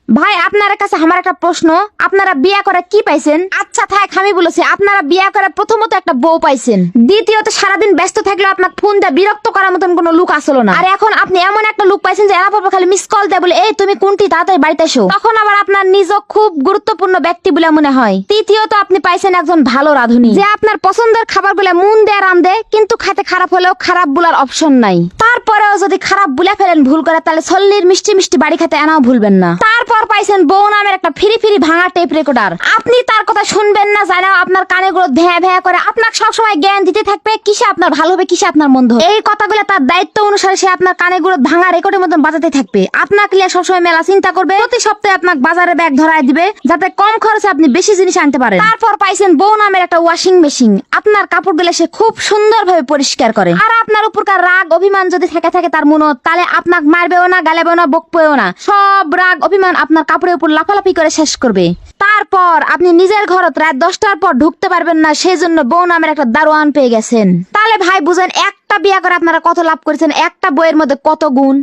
ভাই আপনার কাছে আমার একটা প্রশ্ন, আপনারা বিয়া করে কি পাইছেন? আচ্ছা থাক, আমি বলেছি আপনারা বিয়া করে প্রথমত একটা বউ পাইছেন, দ্বিতীয়ত সারাদিন ব্যস্ত থাকলে আপনার ফোন দিয়ে বিরক্ত করার মতন কোনো লোক আসলো না, আর এখন আপনি এমন একটা লোক পাইছেন যে এরা পর খালি মিস কল দেয় বলে এই তুমি কোনটি তাড়াতাড়ি বাড়িতে এসো, তখন আবার আপনার নিজ খুব গুরুত্বপূর্ণ ব্যক্তি বলে মনে হয়। তৃতীয়ত আপনি পাইছেন একজন ভালো রাঁধুনি যে আপনার পছন্দের খাবারগুলো মন দিয়ে রাঁধে, কিন্তু খেতে খারাপ হলেও খারাপ বলার অপশন নাই। তারপরেও যদি খারাপ বলে ফেলেন ভুল করে, তাহলে সল্লির মিষ্টি মিষ্টি বাড়ি খেতে এনাও ভুলবেন না। তারপর পাইছেন বউ নামের একটা ফিরি ফিরি ভাঙা টেপ রেকর্ডার, আপনি তার কথা শুনবেন না, জানা আপনার কানে গুলো ভ্যা ভ্যা করে আপনাকে সবসময় জ্ঞান দিতে থাকবে কিসে আপনার ভালো হবে কিসে আপনার মন্দ হবে। এই কথাগুলো তার দায়িত্ব অনুসারে সে আপনার কানে গুলো ভাঙা রেকর্ডের মতন বাজাতে থাকবে, আপনাকে নিয়ে সবসময় মেলা চিন্তা করবে, প্রতি সপ্তাহে আপনাকে বাজারে ব্যাগ ধরায় দিবে যাতে কম খরচে আপনি বেশি জিনিস আনতে পারেন। তারপর পাইছেন বউ নামের একটা ওয়াশিং মেশিন, আপনার কাপড়গুলো সে খুব সুন্দরভাবে পরিষ্কার করে, আর আপনার উপরকার রাগ অভিমান যদি থাকে তার মনত, তাহলে আপনাকে মারবেও না, গালাবেও না, বকবেও না, সব রাগ অভিমান আপনার কাপড়ের উপর লাফালাফি করে শেষ করবে। তারপর আপনি নিজের ঘরত রাত 10টার পর ঢুকতে পারবেন না, সেই জন্য বউ নামের একটা দারোয়ান পেয়ে গেছেন। তাহলে ভাই বুঝেন একটা বিয়া করে আপনারা কত লাভ করেছেন, একটা বইয়ের মধ্যে কত গুণ।